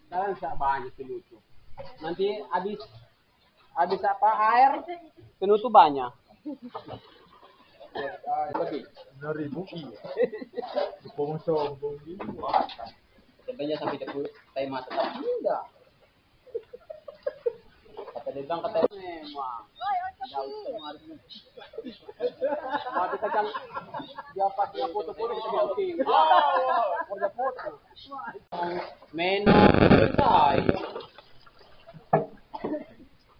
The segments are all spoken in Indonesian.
Sekarang bisa banyak penutup. Nanti habis apa air penutup banyak. Lebih. 6.000 iya. Sombong gitu. Sebenarnya sampai 10 tema tetap tidak. Kata dia bilang kata memang. Mau kita kan dia pasnya foto-foto kita bilang king. Kerja foto. Menu selesai.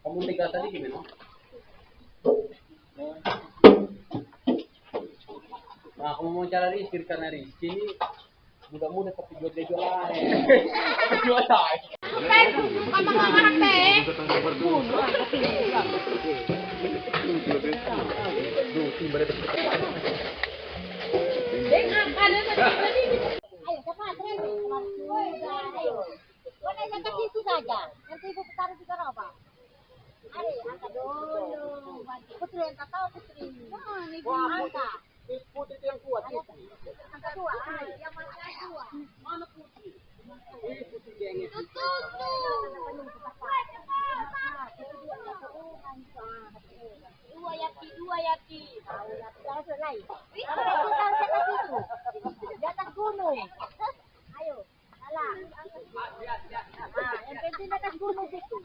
Kamu tiga tadi gimana? Nah, kamu mau cari Rizky karena Rizky ini mudah-mudah tapi jual-jual lain. Jual lain. Nanti ibu taruh di gerobak. Ayo, angkat dulu. Putri yang tak tahu Putri. Ibu angkat. Putri itu yang kuat. Angkat dua. Yang mana dua? Mana Putri? Putri gengnya. Dua yaki. Tahu selai. Tahu saya itu. Di atas gunung. Ayo, alah. Nah, yang penting di atas gunung itu.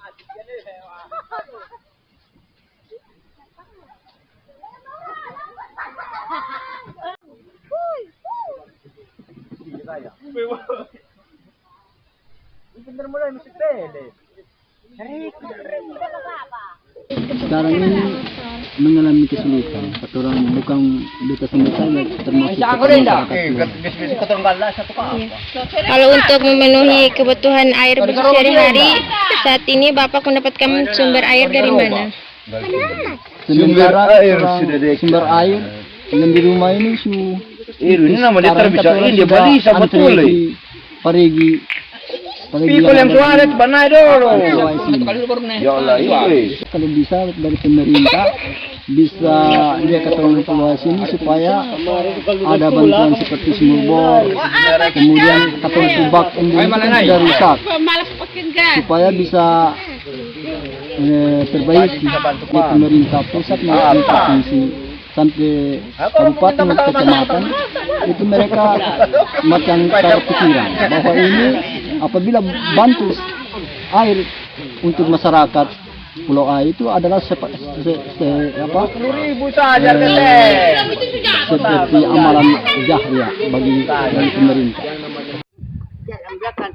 Bener mulai musik tele. Sekarang ini mengalami kesulitan. Orang bukan desa sendiri saja, termasuk Kalau untuk memenuhi kebutuhan air bersih sehari-hari, saat ini Bapak mendapatkan sumber air dari mana? Sumber air yang di rumah ini Ini nama dia terbisa ini Bali sama Tule. Parigi People yang suara banai dulu. Ya Allah, iya. Kalau bisa dari pemerintah bisa dia ketolong evaluasi ini supaya ada bantuan seperti sumur bor, kemudian katong kubak ini sudah rusak, supaya bisa terbaik di pemerintah pusat maupun provinsi sampai kabupaten dan kecamatan itu mereka macam terpikiran bahwa ini apabila bantu air untuk masyarakat Pulau A itu adalah seperti amalan jahria bagi pemerintah. Yang belakang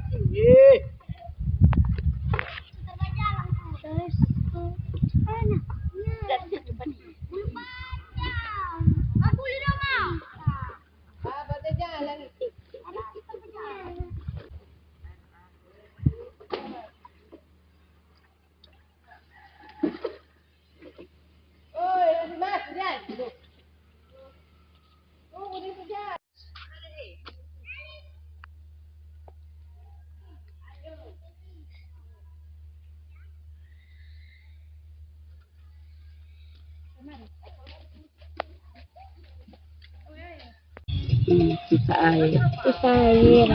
Sisa air.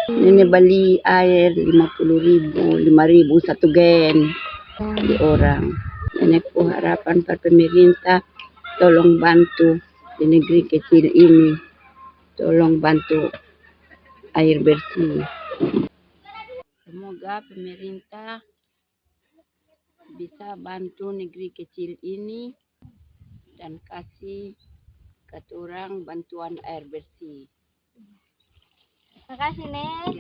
Ini beli air 50.000, 5.000 satu gen di orang. Ini ku harapan para pemerintah tolong bantu di negeri kecil ini. Tolong bantu air bersih. Semoga pemerintah bisa bantu negeri kecil ini dan kasih ke orang bantuan air bersih. Terima kasih, Nek.